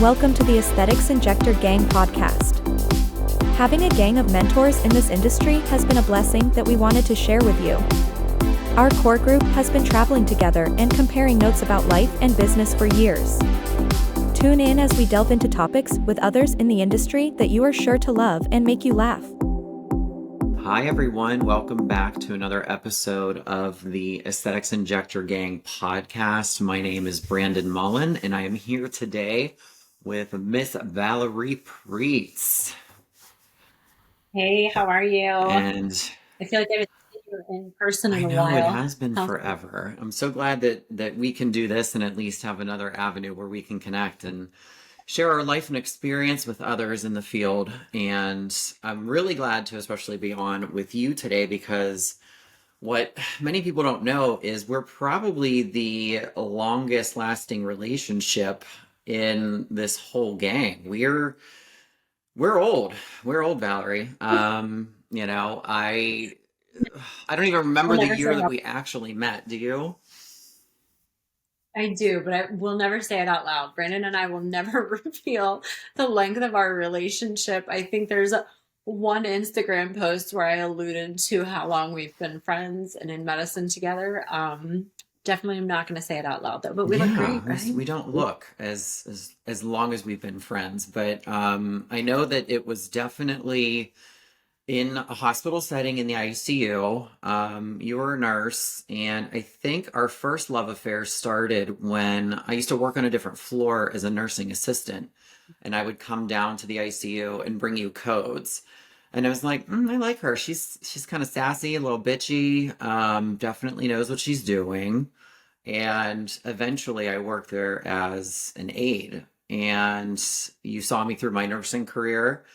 Welcome to the Aesthetics Injector Gang podcast. Having a gang of mentors in this industry has been a blessing that we wanted to share with you. Our core group has been traveling together and comparing notes about life and business for years. Tune in as we delve into topics with others in the industry that you are sure to love and make you laugh. Hi everyone, welcome back to another episode of the Aesthetics Injector Gang podcast. My name is Brandon Mullen and I am here today with Miss Valerie Prietz. Hey, how are you? And I feel like I haven't seen you in person in a I know it while. has been forever. I'm so glad that we can do this and at least have another avenue where we can connect and share our life and experience with others in the field. And I'm really glad to especially be on with you today because what many people don't know is we're probably the longest lasting relationship in this whole gang. We're old. We're old, Valerie. I don't even remember We'll the never year say that out. we actually met. Do you? I do, but I will never say it out loud. Brandon and I will never reveal the length of our relationship. I think there's one Instagram post where I alluded to how long we've been friends and in medicine together. Definitely am not going to say it out loud though, but we look great, right? We don't look as long as we've been friends, but I know that it was definitely in a hospital setting in the ICU. You were a nurse, and I think our first love affair started when I used to work on a different floor as a nursing assistant, and I would come down to the ICU and bring you codes. And I was like, I like her. She's kind of sassy, a little bitchy, definitely knows what she's doing. And eventually I worked there as an aide. And you saw me through my nursing career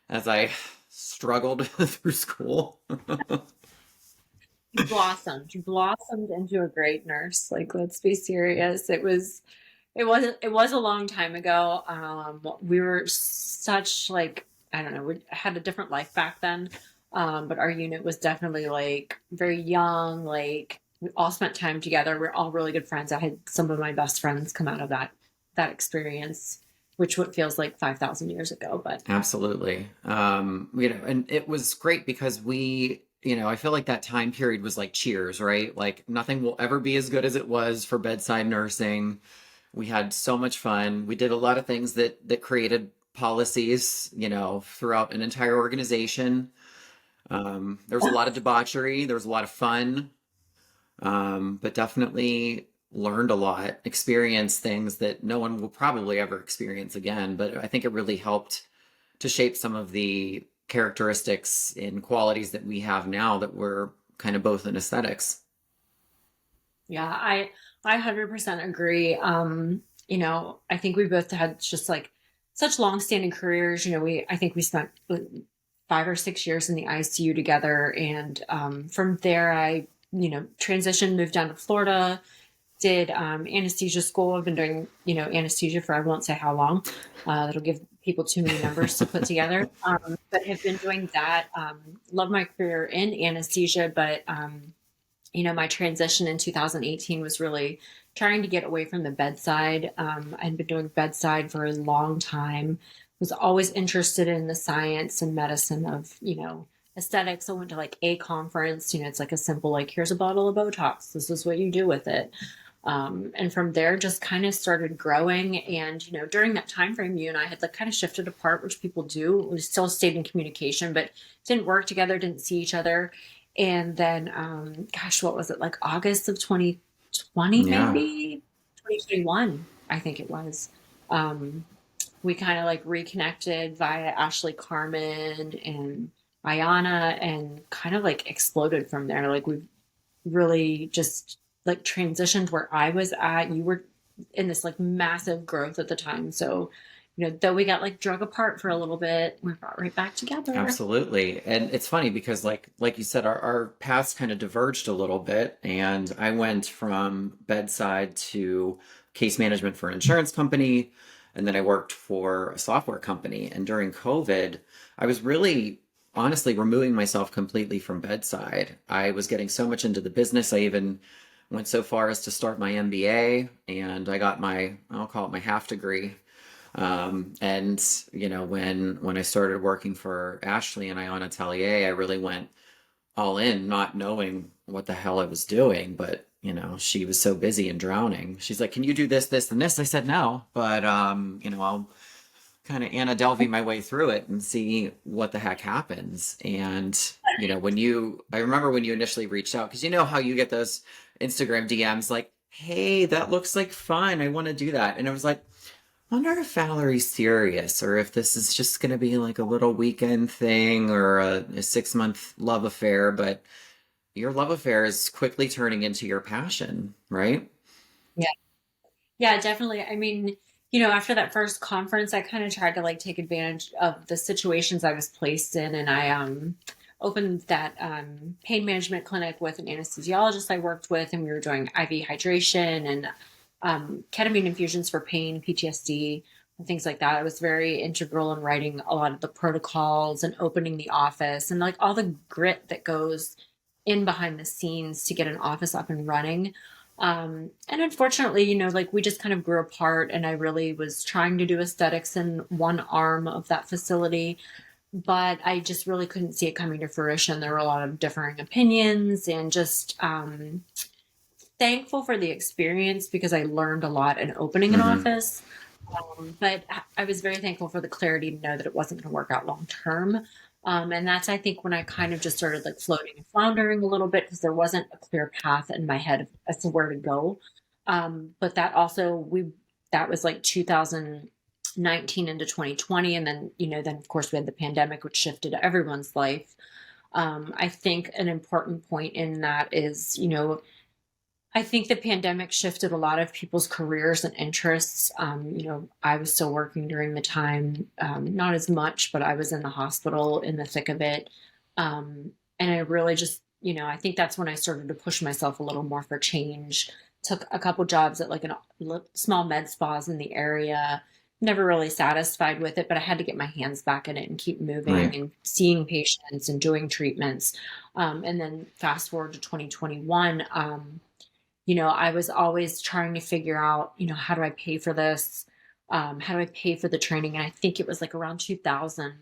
as I struggled through school. You blossomed. You blossomed into a great nurse. Like, let's be serious. It was a long time ago. We were such like, I don't know, we had a different life back then. But our unit was definitely like very young, like we all spent time together. We're all really good friends. I had some of my best friends come out of that experience, which what feels like 5,000 years ago, but Absolutely. And it was great because I feel like that time period was like Cheers, right? Like nothing will ever be as good as it was for bedside nursing. We had so much fun. We did a lot of things that created policies, throughout an entire organization. There was a lot of debauchery. There was a lot of fun, but definitely learned a lot, experienced things that no one will probably ever experience again. But I think it really helped to shape some of the characteristics and qualities that we have now that we're kind of both in aesthetics. yeah, I 100% agree. I think we both had just like such long-standing careers. I think we spent 5 or 6 years in the ICU together, and from there I transitioned, moved down to Florida, did anesthesia school. I've been doing anesthesia for I won't say how long. That'll give people too many numbers to put together, but have been doing that. Love my career in anesthesia, but my transition in 2018 was really trying to get away from the bedside. I'd been doing bedside for a long time, was always interested in the science and medicine of, aesthetics. I went to like a conference, it's like a simple, like, here's a bottle of Botox. This is what you do with it. And from there just kind of started growing. And, during that time frame, you and I had like kind of shifted apart, which people do. We still stayed in communication, but didn't work together, didn't see each other. And then, what was it? Like August of 2020, Yeah. maybe 2021, I think it was. We kind of like reconnected via Ashley Carmen and Aiyana and kind of like exploded from there. Like we've really just like transitioned where I was at. You were in this like massive growth at the time. So, though we got like drug apart for a little bit, we brought right back together. Absolutely. And it's funny because like you said, our paths kind of diverged a little bit. And I went from bedside to case management for an insurance company. And then I worked for a software company. And during COVID, I was really honestly removing myself completely from bedside. I was getting so much into the business. I even went so far as to start my MBA, and I got I'll call it my half degree And when I started working for Ashley and Aiyana Atelier, I really went all in, not knowing what the hell I was doing. But she was so busy and drowning. She's like, "Can you do this, this, and this?" I said no, but I'll kind of Anna Delvey my way through it and see what the heck happens. And I remember when you initially reached out, because you know how you get those Instagram DMs like, "Hey, that looks like fun. I want to do that." And I was like, I wonder if Valerie's serious, or if this is just going to be like a little weekend thing, or a 6-month love affair. But your love affair is quickly turning into your passion, right? Yeah. Yeah, definitely. I mean, after that first conference, I kind of tried to like take advantage of the situations I was placed in, and I opened that pain management clinic with an anesthesiologist I worked with, and we were doing IV hydration and ketamine infusions for pain, PTSD, and things like that. I was very integral in writing a lot of the protocols and opening the office and like all the grit that goes in behind the scenes to get an office up and running. And unfortunately, like we just kind of grew apart, and I really was trying to do aesthetics in one arm of that facility, but I just really couldn't see it coming to fruition. There were a lot of differing opinions, and just thankful for the experience because I learned a lot in opening an office. But I was very thankful for the clarity to know that it wasn't going to work out long term. And that's, I think, when I kind of just started like floating and floundering a little bit because there wasn't a clear path in my head as to where to go. But that also, that was like 2019 into 2020. And then, then of course we had the pandemic, which shifted everyone's life. I think an important point in that is, I think the pandemic shifted a lot of people's careers and interests. I was still working during the time, not as much, but I was in the hospital in the thick of it. And I really just, I think that's when I started to push myself a little more for change. Took a couple jobs at like a small med spas in the area. Never really satisfied with it, but I had to get my hands back in it and keep moving Right. and seeing patients and doing treatments. And then fast forward to 2021, I was always trying to figure out, how do I pay for this? How do I pay for the training? And I think it was like around 2000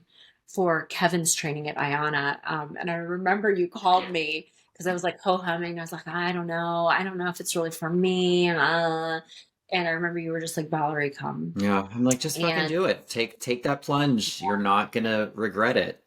for Kevin's training at Aiyana. And I remember you called me because I was like ho-humming. I was like, I don't know. I don't know if it's really for me. And I remember you were just like, Valerie, come. Yeah, I'm like, just fucking And do it. Take that plunge. You're not gonna regret it.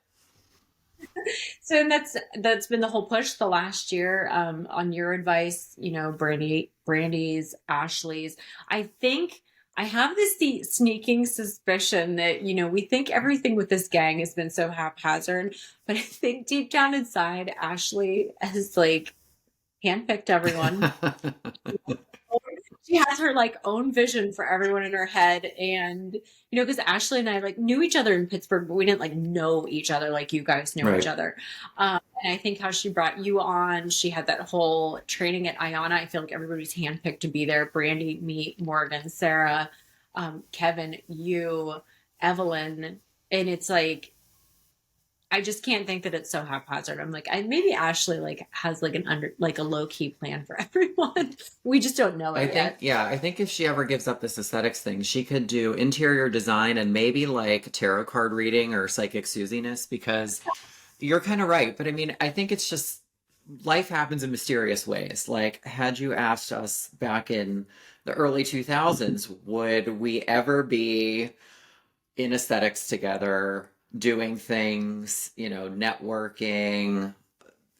so that's been the whole push the last year, on your advice, Brandy's, Ashley's. I think I have this sneaking suspicion that, we think everything with this gang has been so haphazard, but I think deep down inside, Ashley has like handpicked everyone. She has her like own vision for everyone in her head. And, because Ashley and I like knew each other in Pittsburgh, but we didn't like know each other like you guys know each Right. other. And I think how she brought you on, she had that whole training at Aiyana. I feel like everybody's handpicked to be there. Brandy, me, Morgan, Sarah, Kevin, you, Evelyn. And it's like, I just can't think that it's so haphazard. I'm like, maybe Ashley like has like a low key plan for everyone. We just don't know it yet. I think if she ever gives up this aesthetics thing, she could do interior design and maybe like tarot card reading or psychic Susiness, because you're kind of right. But I mean, I think it's just life happens in mysterious ways. Like, had you asked us back in the early 2000s, would we ever be in aesthetics together, doing things, networking,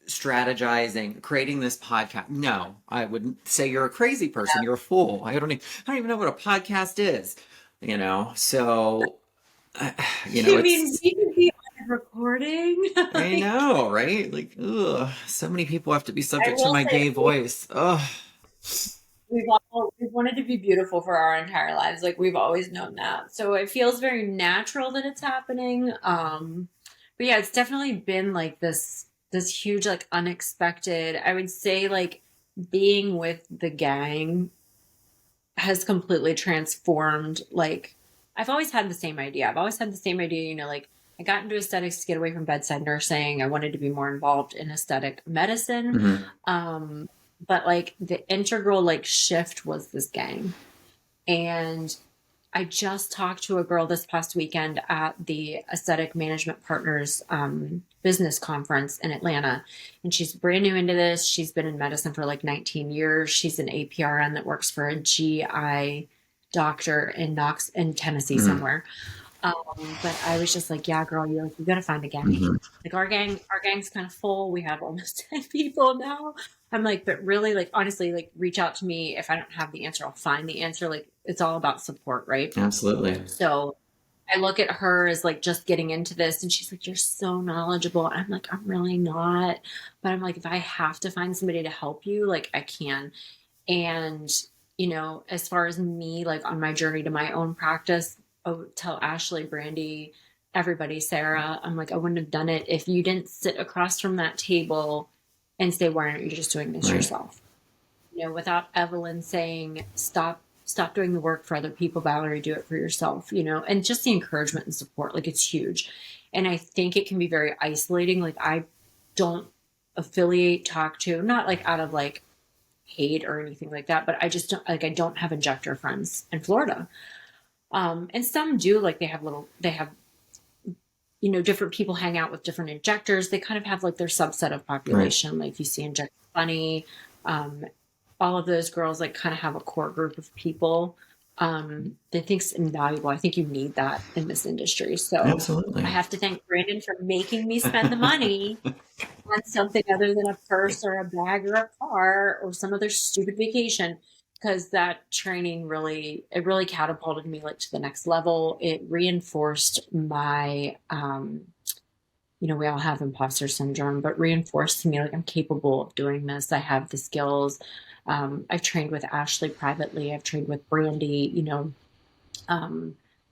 strategizing, creating this podcast? No, I wouldn't say you're a crazy person. You're a fool. I don't even know what a podcast is, so, You mean it's, we could be on recording? I know, right? Like, ugh, so many people have to be I subject to will my say gay voice. Ugh. we've wanted to be beautiful for our entire lives. Like we've always known that. So it feels very natural that it's happening. But yeah, it's definitely been like this huge, like unexpected, I would say like being with the gang has completely transformed. Like I've always had the same idea. Like I got into aesthetics to get away from bedside nursing. I wanted to be more involved in aesthetic medicine. Mhm. But like the integral like shift was this gang. And I just talked to a girl this past weekend at the Aesthetic Management Partners business conference in Atlanta. And she's brand new into this. She's been in medicine for like 19 years. She's an APRN that works for a GI doctor in Tennessee somewhere. But I was just like, yeah, girl, you got to find a gang. Mhm. Like our gang's kind of full. We have almost 10 people now. I'm like, but really, like, honestly, like, reach out to me. If I don't have the answer, I'll find the answer. Like, it's all about support, right? Absolutely. So I look at her as like just getting into this, and she's like, you're so knowledgeable. I'm like, I'm really not. But I'm like, if I have to find somebody to help you, like, I can. And, you know, as far as me, like on my journey to my own practice, I would tell Ashley, Brandy, everybody, Sarah, I'm like, I wouldn't have done it if you didn't sit across from that table and say, why aren't you just doing this yourself? You know, without Evelyn saying, stop doing the work for other people, Valerie, do it for yourself, you know, and just the encouragement and support, like, it's huge. And I think it can be very isolating. Like, I don't talk to, not like out of like hate or anything like that, but I just don't, like, I don't have injector friends in Florida. And some do, like, they have, you know, different people hang out with different injectors. They kind of have like their subset of population. Like, you see Injector Funny, all of those girls like kind of have a core group of people that think's invaluable. I think you need that in this industry. So Absolutely. I have to thank Brandon for making me spend the money on something other than a purse or a bag or a car or some other stupid vacation, because that training really catapulted me like to the next level. It reinforced my you know, we all have imposter syndrome, but reinforced to me like I'm capable of doing this. I have the skills. I've trained with Ashley privately. I've trained with Brandy, you know,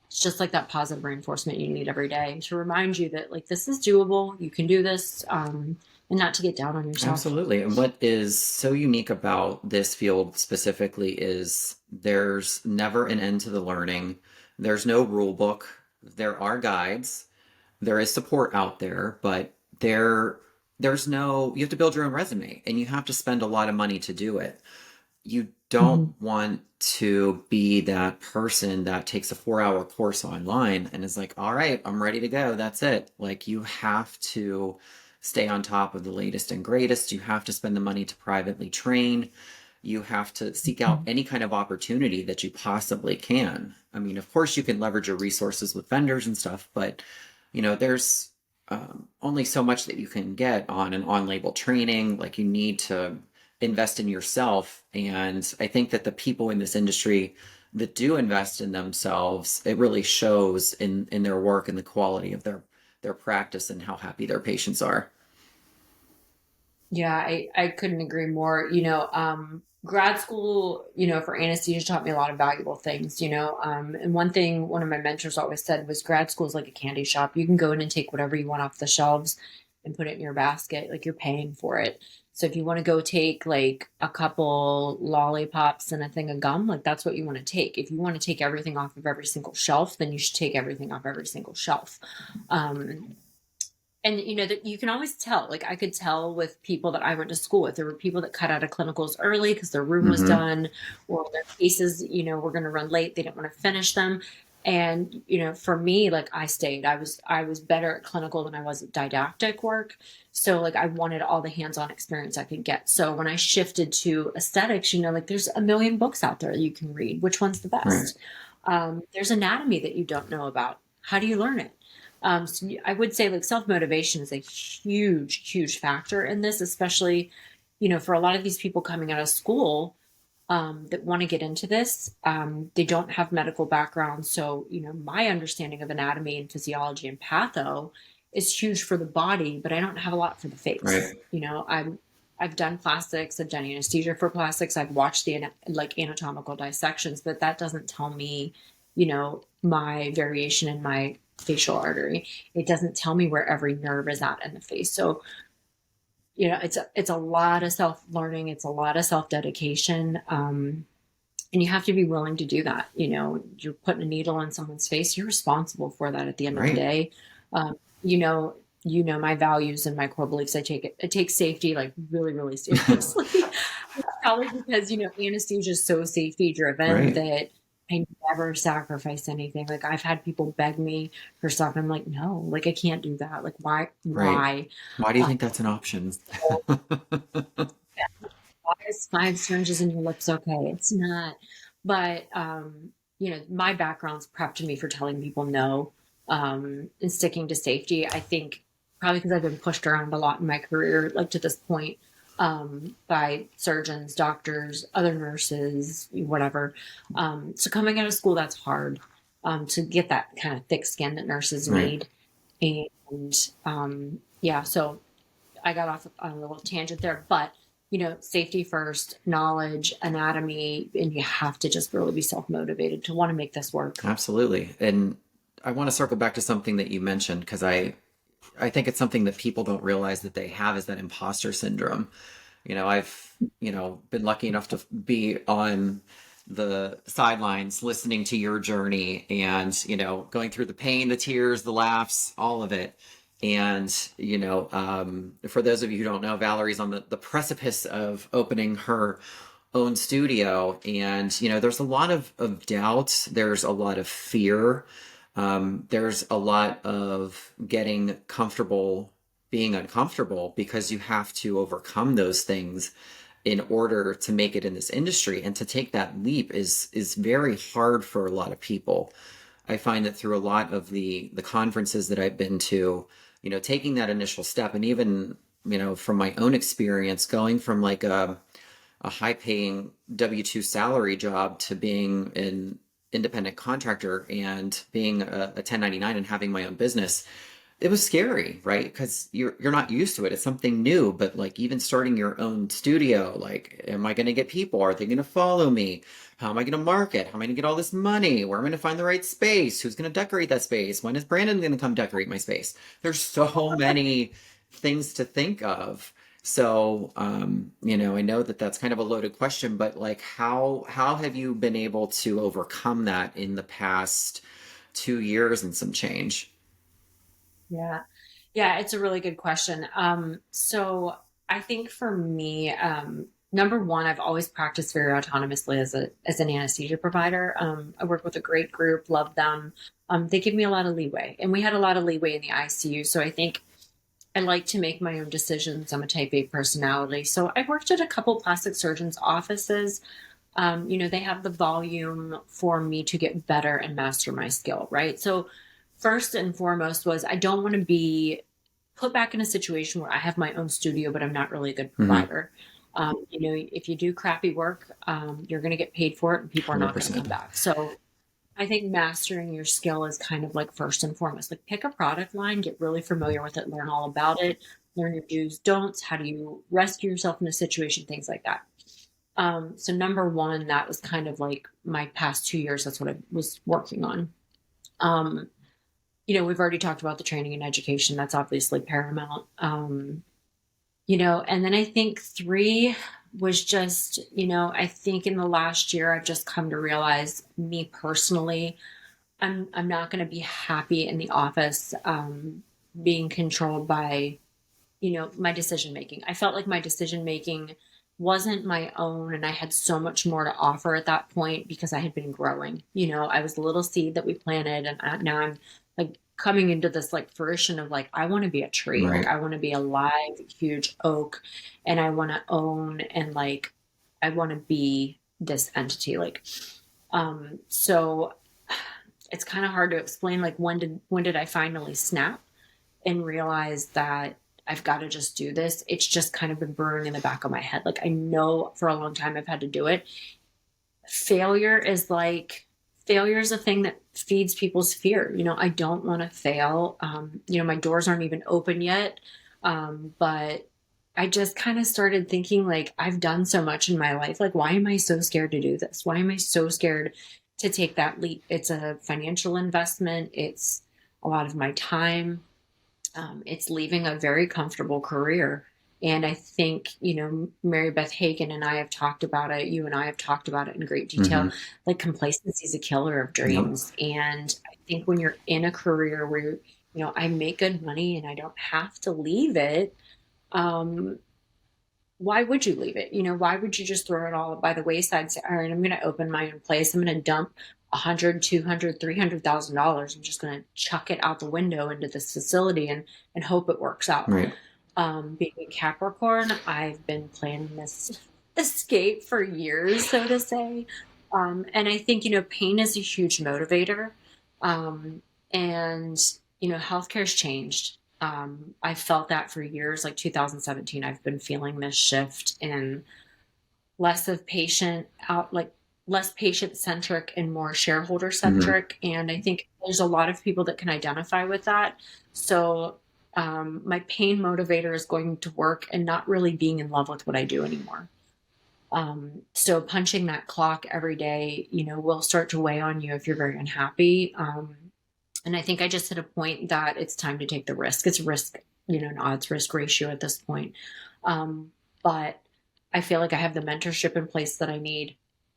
it's just like that positive reinforcement you need every day to remind you that like, this is doable. You can do this, and not to get down on yourself. Absolutely. And what is so unique about this field specifically is there's never an end to the learning. There's no rule book. There are guides. There is support out there, but there's no, you have to build your own resume and you have to spend a lot of money to do it. You don't want to be that person that takes a 4-hour course online and is like, all right, I'm ready to go. That's it. Like, you have to stay on top of the latest and greatest. You have to spend the money to privately train. You have to seek out any kind of opportunity that you possibly can. I mean, of course, you can leverage your resources with vendors and stuff, but you know, there's only so much that you can get on an on-label training. Like, you need to invest in yourself. And I think that the people in this industry that do invest in themselves, it really shows in their work and the quality of their practice and how happy their patients are. Yeah, I couldn't agree more. You know, grad school, you know, for anesthesia taught me a lot of valuable things, you know. And one thing one of my mentors always said was grad school is like a candy shop. You can go in and take whatever you want off the shelves and put it in your basket. Like, you're paying for it. So if you want to go take like a couple lollipops and a thing of gum, like, that's what you want to take. If you want to take everything off of every single shelf, then you should take everything off every single shelf. And, you know, that you can always tell, like, I could tell with people that I went to school with, there were people that cut out of clinicals early because their room was done, or their cases, you know, were going to run late. They didn't want to finish them. And, you know, for me, like, I stayed, I was better at clinical than I was at didactic work. So like, I wanted all the hands-on experience I could get. So when I shifted to aesthetics, you know, like, there's a million books out there that you can read. Which one's the best? There's anatomy that you don't know about. How do you learn it? So I would say like self-motivation is a huge, huge factor in this, especially, you know, for a lot of these people coming out of school that want to get into this. They don't have medical background. So, you know, my understanding of anatomy and physiology and patho is huge for the body, but I don't have a lot for the face. Right. You know, I've done plastics, I've done anesthesia for plastics. I've watched the like anatomical dissections, but that doesn't tell me, you know, my variation in my facial artery. It doesn't tell me where every nerve is at in the face. So, you know, it's a lot of self-learning. It's a lot of self-dedication. And you have to be willing to do that. You know, you're putting a needle in someone's face. You're responsible for that at the end of the day. You know, my values and my core beliefs, I take safety like really, really seriously. Probably because, you know, anesthesia is so safety driven that I never sacrifice anything. Like I've had people beg me for stuff. I'm like, no, like I can't do that. Like Right. why? Why do you Um, think that's an option? why is 5 syringes in your lips okay? It's not. But my background's prepped me for telling people no, and sticking to safety. I think probably because I've been pushed around a lot in my career, like to this point, by surgeons, doctors, other nurses, whatever. So coming out of school, that's hard, to get that kind of thick skin that nurses Right. need. And yeah, so I got off on a little tangent there, but safety first, knowledge, anatomy, and you have to just really be self motivated to want to make this work. Absolutely. And I want to circle back to something that you mentioned because I think it's something that people don't realize that they have is that imposter syndrome. I've, been lucky enough to be on the sidelines listening to your journey and, going through the pain, the tears, the laughs, all of it. And, for those of you who don't know, Valerie's on the precipice of opening her own studio. And, there's a lot of doubt. There's a lot of fear. There's a lot of getting comfortable being uncomfortable because you have to overcome those things in order to make it in this industry. And to take that leap is very hard for a lot of people. I find that through a lot of the conferences that I've been to, taking that initial step, and even, from my own experience, going from like a high paying W-2 salary job to being an independent contractor and being a 1099 and having my own business, it was scary, right? Because you're not used to it. It's something new. But like even starting your own studio, like, am I going to get people? Are they going to follow me? How am I going to market? How am I going to get all this money? Where am I going to find the right space? Who's going to decorate that space? When is Brandon going to come decorate my space? There's so many things to think of. So, I know that that's kind of a loaded question, but like, how have you been able to overcome that in the past 2 years and some change? Yeah. Yeah, it's a really good question. So I think for me, number one, I've always practiced very autonomously as an anesthesia provider. I work with a great group, love them. They give me a lot of leeway, and we had a lot of leeway in the ICU. So I think I like to make my own decisions. I'm a type A personality. So I worked at a couple plastic surgeons' offices. They have the volume for me to get better and master my skill, right? So first and foremost was I don't want to be put back in a situation where I have my own studio, but I'm not really a good Mm-hmm. provider. If you do crappy work, you're going to get paid for it and people are not going to come 100%. back. So I think mastering your skill is kind of like first and foremost, like pick a product line, get really familiar with it, learn all about it, learn your do's, don'ts, how do you rescue yourself in a situation, things like that. So number one, that was kind of like my past 2 years. That's what I was working on. Um, we've already talked about the training and education. That's obviously paramount. And then I think three was just, I think in the last year, I've just come to realize me personally, I'm not going to be happy in the office, being controlled by, my decision making. I felt like my decision making wasn't my own, and I had so much more to offer at that point because I had been growing. I was the little seed that we planted, and now I'm like coming into this like fruition of like I want to be a tree, like Right. I want to be a live, huge oak, and I want to own and like I want to be this entity. So it's kind of hard to explain. Like when did I finally snap and realize that I've got to just do this? It's just kind of been brewing in the back of my head. Like I know for a long time I've had to do it. Failure is a thing that feeds people's fear. I don't want to fail. My doors aren't even open yet. But I just kind of started thinking like I've done so much in my life. Like, why am I so scared to do this? Why am I so scared to take that leap? It's a financial investment. It's a lot of my time. It's leaving a very comfortable career. And I think, Mary Beth Hagan and I have talked about it. You and I have talked about it in great detail. Mm-hmm. Like complacency is a killer of Yep. dreams. And I think when you're in a career where, I make good money and I don't have to leave it, why would you leave it? Why would you just throw it all by the wayside? Say, all right, I'm going to open my own place. I'm going to dump $100, $200, $300,000. I'm just going to chuck it out the window into this facility and hope it works out. Right. Being a Capricorn, I've been planning this escape for years, so to say. And I think, pain is a huge motivator. And, healthcare's changed. I felt that for years, like 2017, I've been feeling this shift in less patient centric and more shareholder centric. And I think there's a lot of people that can identify with that. So my pain motivator is going to work and not really being in love with what I do anymore. So punching that clock every day, will start to weigh on you if you're very unhappy. And I think I just hit a point that it's time to take the risk. It's risk, an odds risk ratio at this point. But I feel like I have the mentorship in place that I need.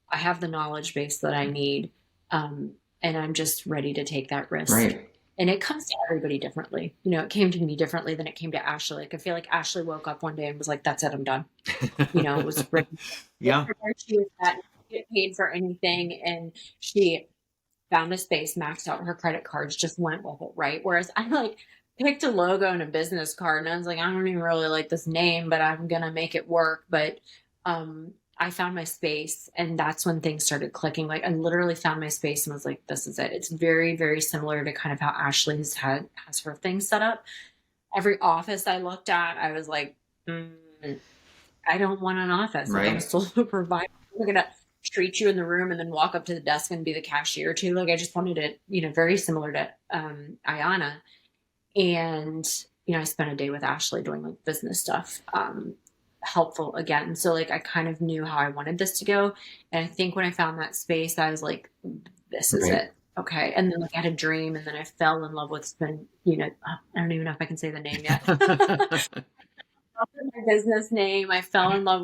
I have the knowledge base that I need. And I'm just ready to take that risk. Right. And it comes to everybody differently. It came to me differently than it came to Ashley. Like, I feel like Ashley woke up one day and was like, that's it, I'm done. It was written. Yeah. She was not get paid for anything. And she found a space, maxed out her credit cards, just went with it, right? Whereas I picked a logo and a business card and I was like, I don't even really like this name, but I'm going to make it work. But I found my space, and that's when things started clicking. Like, I literally found my space and was like, this is it. It's very, very similar to kind of how Ashley has her things set up. Every office I looked at, I was like, I don't want an office. Right. Like, I'm a solo provider. I'm going to treat you in the room and then walk up to the desk and be the cashier too. Like, I just wanted it, very similar to Aiyana. And, I spent a day with Ashley doing business stuff. Helpful again. So I kind of knew how I wanted this to go. And I think when I found that space, I was like, this is it. Okay. And then I had a dream, and then I fell in love with I don't even know if I can say the name yet. My business name. I fell in love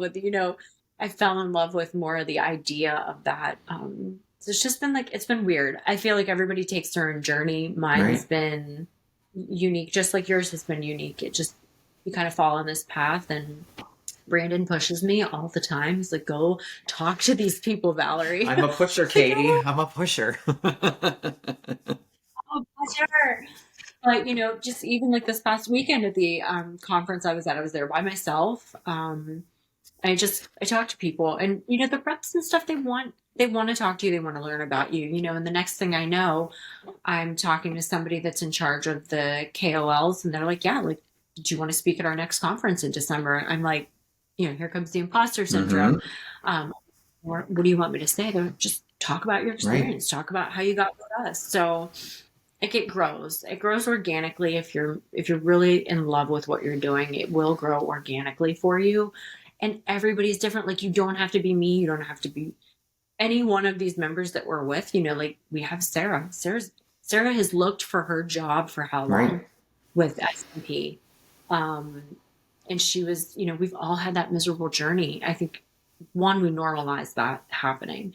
with, more of the idea of that. So it's just been it's been weird. I feel like everybody takes their own journey. Mine has been unique, just like yours has been unique. It just, you kind of fall on this path, and Brandon pushes me all the time. He's like, go talk to these people, Valerie. I'm a pusher, Katie. I'm a pusher. Oh, pusher. But, just even this past weekend at the conference I was there by myself. I talk to people, and, the reps and stuff, they want to talk to you. They want to learn about you, and the next thing I know, I'm talking to somebody that's in charge of the KOLs, and they're like, yeah, do you want to speak at our next conference in December? And I'm like, here comes the imposter syndrome. Or what do you want me to say? They're just talk about your experience, talk about how you got with us. So it grows. It grows organically. If you're really in love with what you're doing, it will grow organically for you. And everybody's different. You don't have to be me. You don't have to be any one of these members that we're with. We have Sarah. Sarah has looked for her job for how long with SMP. And she was, we've all had that miserable journey. I think, one, we normalize that happening.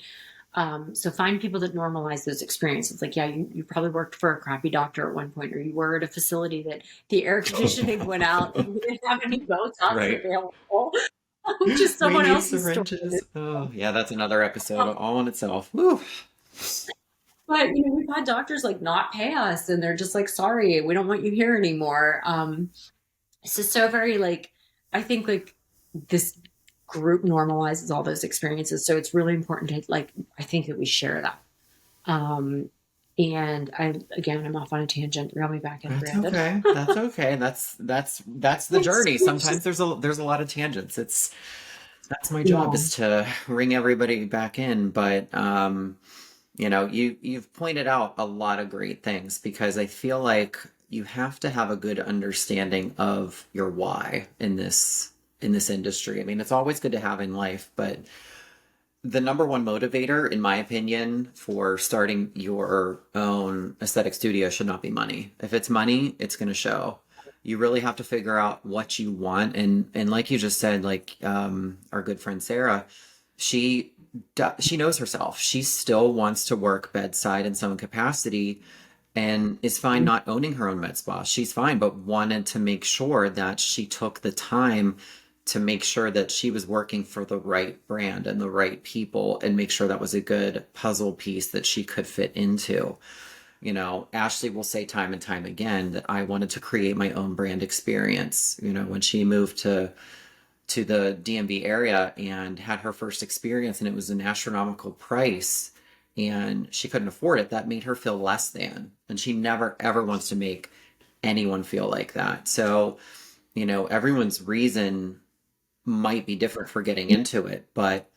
So find people that normalize those experiences. You probably worked for a crappy doctor at one point, or you were at a facility that the air conditioning went out and we didn't have any Botox available. Just someone else's story. Oh, yeah, that's another episode all in itself. Woo. But, we've had doctors not pay us, and they're just sorry, we don't want you here anymore. It's just so very I think this group normalizes all those experiences. So it's really important to I think that we share that. And I'm off on a tangent. Reel me back in, Brandon. Okay. That's okay. That's the journey. Sometimes there's a lot of tangents. That's my job, is to ring everybody back in. But you've pointed out a lot of great things, because I feel like you have to have a good understanding of your why in this industry. I mean, it's always good to have in life, but the number one motivator, in my opinion, for starting your own aesthetic studio should not be money. If it's money, it's going to show. You really have to figure out what you want. And like you just said, our good friend Sarah, she knows herself. She still wants to work bedside in some capacity, and is fine not owning her own med spa. She's fine, but wanted to make sure that she took the time to make sure that she was working for the right brand and the right people and make sure that was a good puzzle piece that she could fit into. You know, Ashley will say time and time again that I wanted to create my own brand experience. You know, when she moved to the DMV area and had her first experience and it was an astronomical price and she couldn't afford it, that made her feel less than. And she never ever wants to make anyone feel like that. So, you know, everyone's reason might be different for getting into it, but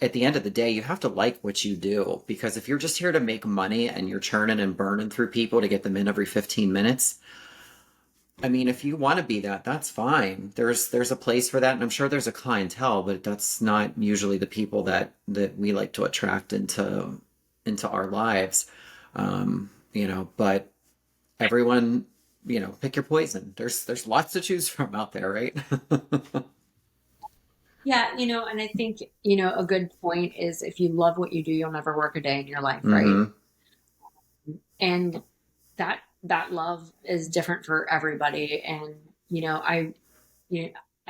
at the end of the day, you have to like what you do, because if you're just here to make money and you're churning and burning through people to get them in every 15 minutes, I mean, if you want to be that, that's fine. There's a place for that, and I'm sure there's a clientele, but that's not usually the people that we like to attract into our lives. You know, but everyone, you know, pick your poison. There's lots to choose from out there, right? Yeah, you know, and I think, you know, a good point is if you love what you do, you'll never work a day in your life, right? Mm-hmm. And that love is different for everybody. And, you know, I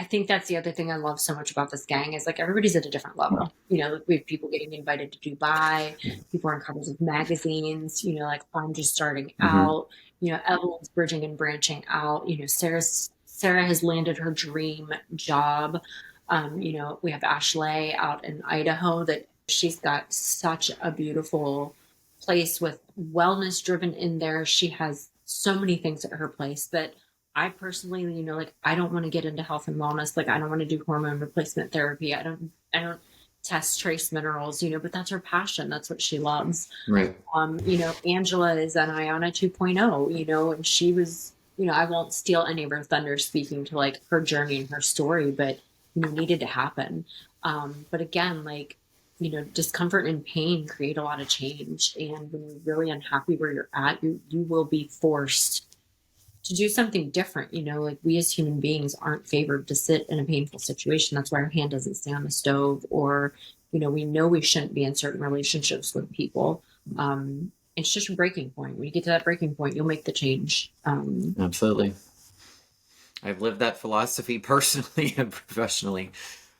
think that's the other thing I love so much about this gang is like everybody's at a different level. You know, we have people getting invited to Dubai, people are on covers of magazines, you know, like I'm just starting out, you know, Evelyn's bridging and branching out, you know, Sarah has landed her dream job. You know, we have Ashley out in Idaho that she's got such a beautiful place with wellness driven in there. She has so many things at her place that I personally, you know, like I don't want to get into health and wellness. Like I don't want to do hormone replacement therapy. I don't test trace minerals, you know, but that's her passion. That's what she loves. Right. You know, Angela is an Aiyana 2.0, you know, and she was, you know, I won't steal any of her thunder speaking to like her journey and her story, but you know, needed to happen. But again, like, you know, discomfort and pain create a lot of change. And when you're really unhappy where you're at, you will be forced to do something different. You know, like we as human beings aren't favored to sit in a painful situation. That's why our hand doesn't stay on the stove, or, you know we shouldn't be in certain relationships with people. It's just a breaking point. When you get to that breaking point, you'll make the change. Absolutely. I've lived that philosophy personally and professionally.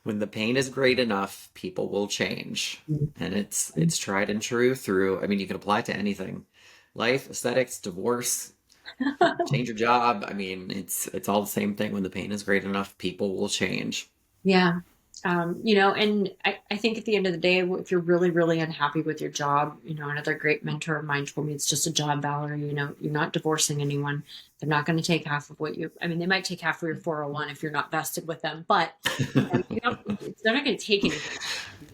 When the pain is great enough, people will change. And it's tried and true through, I mean, you can apply it to anything. Life, aesthetics, divorce, change your job. I mean, it's all the same thing. When the pain is great enough, people will change. Yeah. You know, and I think at the end of the day, if you're really, really unhappy with your job, you know, another great mentor of mine told me it's just a job, Valerie. You know, you're not divorcing anyone. They're not going to take half of what I mean, they might take half of your 401 if you're not vested with them, but they're not going to take anything.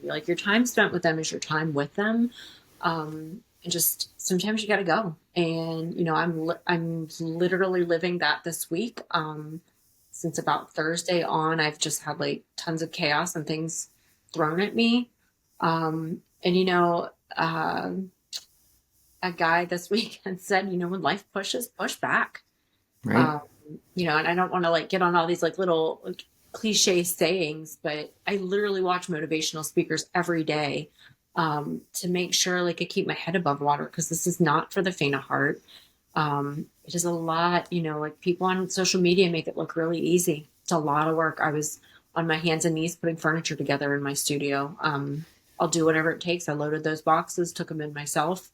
Like your time spent with them is your time with them. And just sometimes you got to go. And, you know, I'm literally living that this week. Since about Thursday on, I've just had like tons of chaos and things thrown at me. And, you know, a guy this weekend said, you know, when life pushes, push back. Right. You know, and I don't want to like get on all these like little like, cliche sayings, but I literally watch motivational speakers every day to make sure like I keep my head above water, because this is not for the faint of heart. It is a lot, you know, like people on social media make it look really easy. It's a lot of work. I was on my hands and knees putting furniture together in my studio. I'll do whatever it takes. I loaded those boxes, took them in myself.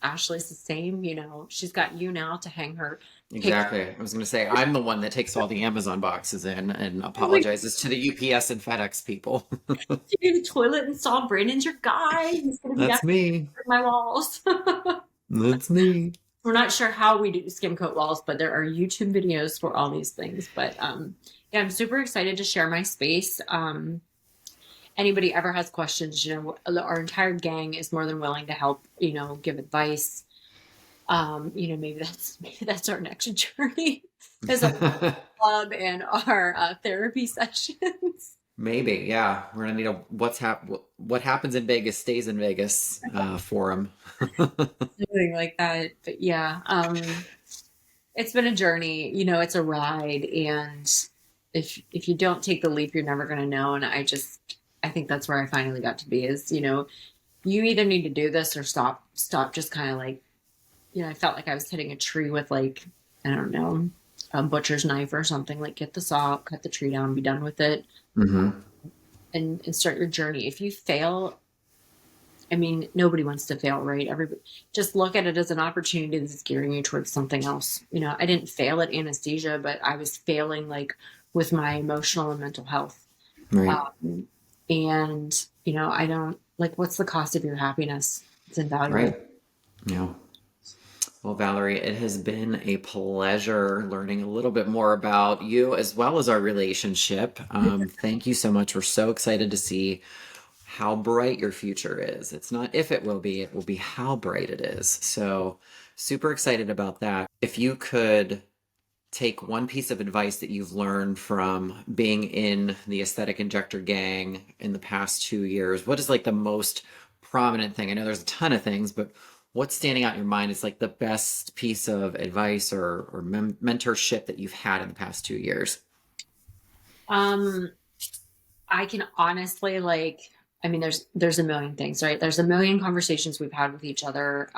Ashley's the same, you know, she's got you now to hang her. Exactly. I was going to say, I'm the one that takes all the Amazon boxes in and apologizes to the UPS and FedEx people. You do the toilet install. Brandon's your guy. He's going to be That's me. my walls. That's me. We're not sure how we do skim coat walls, but there are YouTube videos for all these things. But yeah, I'm super excited to share my space. Anybody ever has questions, you know, our entire gang is more than willing to help, you know, give advice. You know, maybe that's our next journey is a club and our therapy sessions. Maybe, yeah. We're gonna need a what happens in Vegas stays in Vegas forum. Something like that. But yeah, it's been a journey. You know, it's a ride, and if you don't take the leap, you're never gonna know. And I think that's where I finally got to be. Is, you know, you either need to do this or stop. Just kind of like, you know, I felt like I was hitting a tree with like, I don't know, a butcher's knife or something, like get the saw, cut the tree down, be done with it, Mm-hmm. and start your journey. If you fail, I mean, nobody wants to fail, right? Everybody just look at it as an opportunity that's gearing you towards something else. You know, I didn't fail at anesthesia, but I was failing like with my emotional and mental health. Right. And, you know, I don't like, what's the cost of your happiness? It's invaluable. Right. Yeah. Well, Valerie, it has been a pleasure learning a little bit more about you as well as our relationship. Thank you so much. We're so excited to see how bright your future is. It's not if it will be how bright it is. So super excited about that. If you could take one piece of advice that you've learned from being in the Aesthetic Injector gang in the past 2 years, what is like the most prominent thing? I know there's a ton of things, but what's standing out in your mind is like the best piece of advice or mentorship that you've had in the past 2 years? I can honestly like, I mean, there's a million things, right? There's a million conversations we've had with each other.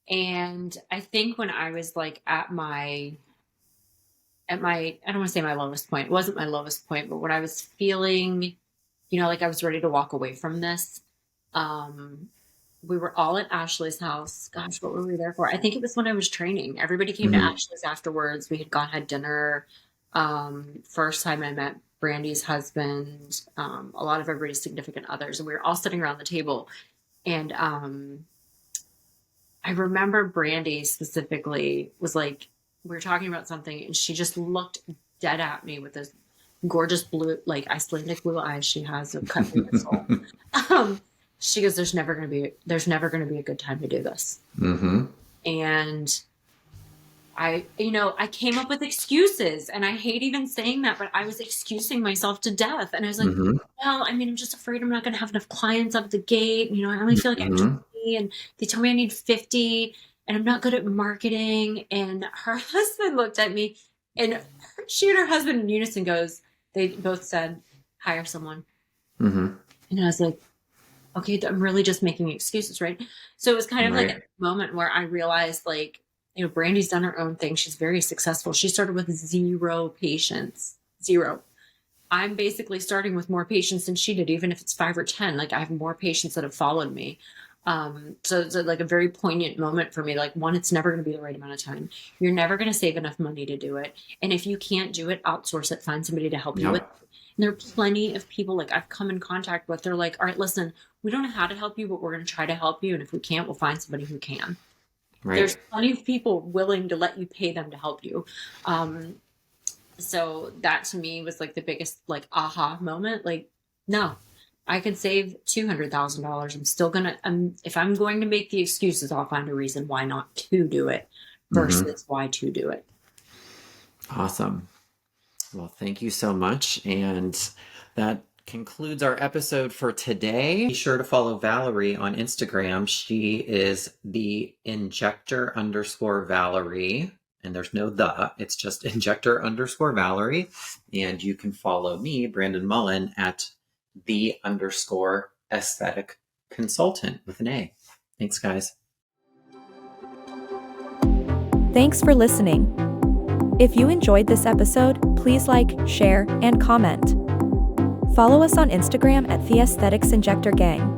And I think when I was like at my, I don't want to say my lowest point. It wasn't my lowest point, but when I was feeling, you know, like I was ready to walk away from this, we were all at Ashley's house. Gosh, what were we there for? I think it was when I was training. Everybody came to Ashley's afterwards. We had gone, had dinner. First time I met Brandy's husband, a lot of everybody's significant others, and we were all sitting around the table. And I remember Brandy specifically was like, we were talking about something, and she just looked dead at me with this gorgeous blue, like Icelandic blue eyes she has of cut through the soul. She goes, there's never going to be a good time to do this. Mm-hmm. And I came up with excuses, and I hate even saying that, but I was excusing myself to death. And I was like, well, I mean, I'm just afraid I'm not going to have enough clients out the gate. You know, I only feel like I have 20, and they told me I need 50, and I'm not good at marketing. And her husband looked at me, and she and her husband in unison they both said, hire someone. And I was like, okay, I'm really just making excuses, right? So it was kind of like a moment where I realized, like, you know, Brandy's done her own thing. She's very successful. She started with 0 patients. 0. I'm basically starting with more patients than she did, even if it's 5 or 10. Like, I have more patients that have followed me. So it's like a very poignant moment for me. Like, one, it's never going to be the right amount of time. You're never going to save enough money to do it. And if you can't do it, outsource it, find somebody to help you with it. And there are plenty of people like I've come in contact with. They're like, all right, listen, we don't know how to help you, but we're going to try to help you. And if we can't, we'll find somebody who can. Right. There's plenty of people willing to let you pay them to help you. So that to me was like the biggest like aha moment. Like, no, I could save $200,000. I'm still going to, if I'm going to make the excuses, I'll find a reason why not to do it versus why to do it. Awesome. Well, thank you so much. And that concludes our episode for today. Be sure to follow Valerie on Instagram. She is the Injector_Valerie. And there's no it's just Injector_Valerie. And you can follow me, Brandon Mullen, at the_aesthetic consultant with an A. Thanks, guys. Thanks for listening. If you enjoyed this episode, please like, share, and comment. Follow us on Instagram at the Aesthetics Injector Gang.